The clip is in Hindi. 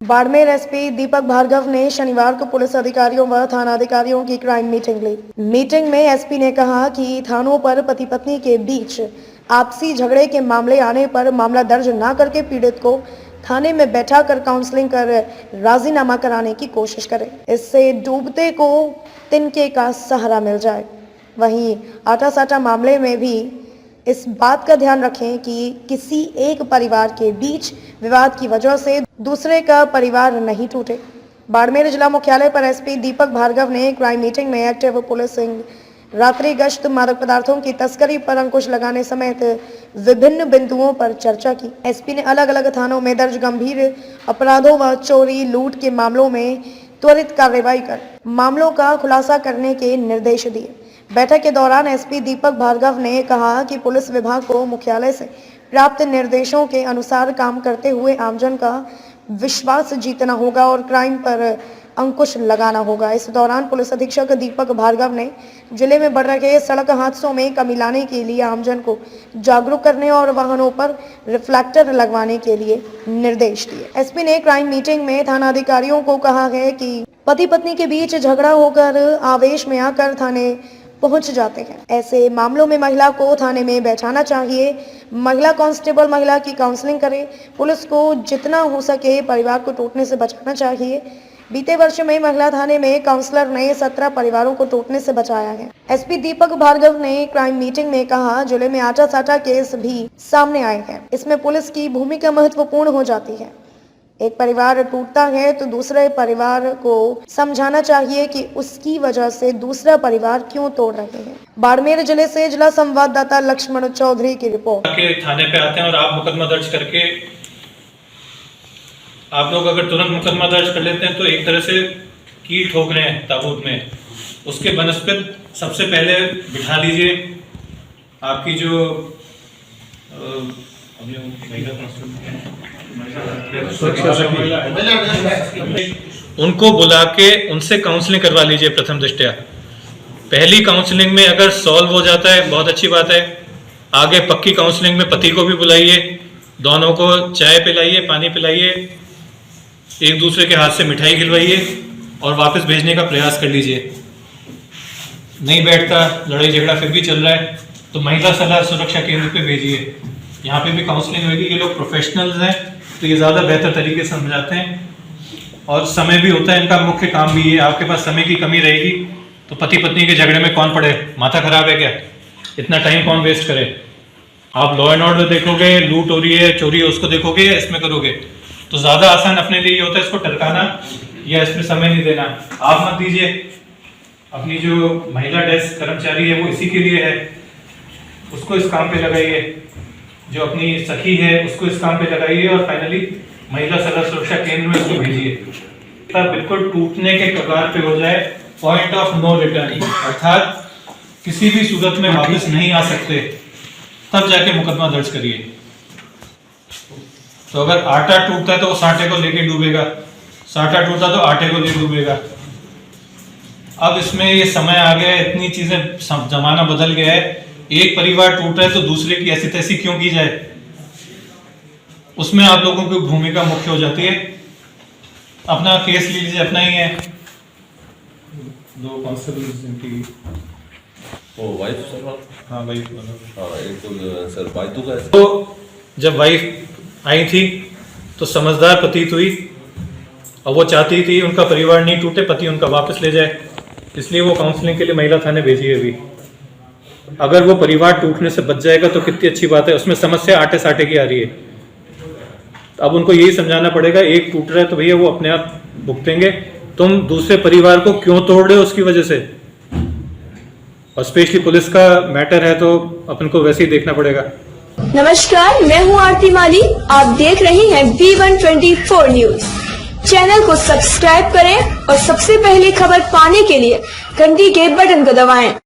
बाड़मेर एसपी दीपक भार्गव ने शनिवार को पुलिस अधिकारियों व थाना अधिकारियों की क्राइम मीटिंग ली। मीटिंग में एसपी ने कहा कि थानों पर पति पत्नी के बीच आपसी झगड़े के मामले आने पर मामला दर्ज न करके पीड़ित को थाने में बैठा कर काउंसलिंग कर राजीनामा कराने की कोशिश करें। इससे डूबते को तिनके का सहारा मिल जाए। वहीं आटा साटा मामले में भी इस बात का ध्यान रखें कि किसी एक परिवार के बीच विवाद की वजह से दूसरे का परिवार नहीं टूटे। बाड़मेर जिला मुख्यालय पर एसपी दीपक भार्गव ने क्राइम मीटिंग में एक्टिव पुलिसिंग, रात्रि गश्त, मादक पदार्थों की तस्करी पर अंकुश लगाने समेत विभिन्न बिंदुओं पर चर्चा की। एसपी ने अलग अलग थानों में दर्ज गंभीर अपराधों व चोरी लूट के मामलों में त्वरित कार्रवाई कर मामलों का खुलासा करने के निर्देश दिए। बैठक के दौरान एसपी दीपक भार्गव ने कहा कि पुलिस विभाग को मुख्यालय से प्राप्त निर्देशों के अनुसार काम करते हुए आमजन का विश्वास जीतना होगा और क्राइम पर अंकुश लगाना होगा। इस दौरान पुलिस अधीक्षक दीपक भार्गव ने जिले में बढ़ रहे सड़क हादसों में कमी लाने के लिए आमजन को जागरूक करने और वाहनों पर रिफ्लेक्टर लगवाने के लिए निर्देश दिए। एसपी ने क्राइम मीटिंग में थाना अधिकारियों को कहा है कि पति पत्नी के बीच झगड़ा होकर आवेश में आकर थाने पहुंच जाते हैं। ऐसे मामलों में महिला को थाने में बैठाना चाहिए। महिला कांस्टेबल महिला की काउंसलिंग करे। पुलिस को जितना हो सके परिवार को टूटने से बचाना चाहिए। बीते वर्ष में महिला थाने में काउंसलर ने 17 परिवारों को टूटने से बचाया है। एसपी दीपक भार्गव ने क्राइम मीटिंग में कहा, जिले में आटा साटा केस भी सामने आए हैं। इसमें पुलिस की भूमिका महत्वपूर्ण हो जाती है। एक परिवार टूटता है तो दूसरे परिवार को समझाना चाहिए कि उसकी वजह से दूसरा परिवार क्यों तोड़ रहे हैं। बाड़मेर जिले से जिला संवाददाता लक्ष्मण चौधरी की रिपोर्ट। थाने पे आते हैं और आप मुकदमा दर्ज करके आप लोग अगर तुरंत मुकदमा दर्ज कर लेते हैं तो एक तरह से कील ठोक रहे हैं ताबूत में। उसके बनस्पत सबसे पहले बिठा लीजिए आपकी जो उनको बुला के उनसे काउंसलिंग करवा लीजिए। प्रथम दृष्टया पहली काउंसलिंग में अगर सॉल्व हो जाता है बहुत अच्छी बात है। आगे पक्की काउंसलिंग में पति को भी बुलाइए, दोनों को चाय पिलाइए, पानी पिलाइए, एक दूसरे के हाथ से मिठाई खिलवाइए और वापस भेजने का प्रयास कर लीजिए। नहीं बैठता, लड़ाई झगड़ा फिर भी चल रहा है तो महिला सलाह सुरक्षा केंद्र पे भेजिए। यहाँ पे भी काउंसलिंग होगी। ये लोग प्रोफेशनल्स हैं तो ये ज़्यादा बेहतर तरीके से समझाते हैं और समय भी होता है इनका मुख्य काम भी है। आपके पास समय की कमी रहेगी तो पति पत्नी के झगड़े में कौन पड़े? माथा खराब है क्या? इतना टाइम कौन वेस्ट करे? आप लॉ एंड ऑर्डर देखोगे, लूट हो रही है, चोरी है, उसको देखोगे या इसमें करोगे? तो ज़्यादा आसान अपने लिए ये होता है इसको टरकाना या इसमें समय नहीं देना। आप मत दीजिए। अपनी जो महिला डेस्क कर्मचारी है वो इसी के लिए है, उसको इस काम पे लगाइए। जो अपनी सखी है उसको इस काम पे लगाइए और फाइनली महिला सलाह सुरक्षा केंद्र में इसको भेजिए। बिल्कुल टूटने के कगार पे हो जाए, पॉइंट ऑफ नो रिटर्न, अर्थात किसी भी सूरत में वापस नहीं आ सकते, तब जाके मुकदमा दर्ज करिए। तो अगर आटा टूटता है तो वो साटे को लेके डूबेगा, साटा टूटता तो आटे को लेके डूबेगा। अब इसमें ये समय आ गया है, इतनी चीजें, जमाना बदल गया है। एक परिवार टूट रहा है तो दूसरे की ऐसी तैसी क्यों की जाए? उसमें आप लोगों की भूमिका मुख्य हो जाती है। अपना केस ले लीजिए, अपना ही है। दो कांस्टेबल्स इनकी वाइफ सर। हाँ वाइफ। एक तो सर बाइतू का। तो जब वाइफ आई थी तो समझदार प्रतीत हुई और वो चाहती थी उनका परिवार नहीं टूटे, पति उनका वापस ले जाए, इसलिए वो काउंसलिंग के लिए महिला थाने भेजी है अभी। अगर वो परिवार टूटने से बच जाएगा तो कितनी अच्छी बात है। उसमें समस्या आटे साटे की आ रही है। अब उनको यही समझाना पड़ेगा, एक टूट रहा है तो भैया वो अपने आप भुगतेंगे, तुम दूसरे परिवार को क्यों तोड़ रहे हो उसकी वजह से। और स्पेशली पुलिस का मैटर है तो अपन को वैसे ही देखना पड़ेगा। नमस्कार, मैं हूं आरती माली। आप देख रहे हैं V124 न्यूज। चैनल को सब्सक्राइब करें और सबसे पहले खबर पाने के लिए घंटी के बटन को दबाएं।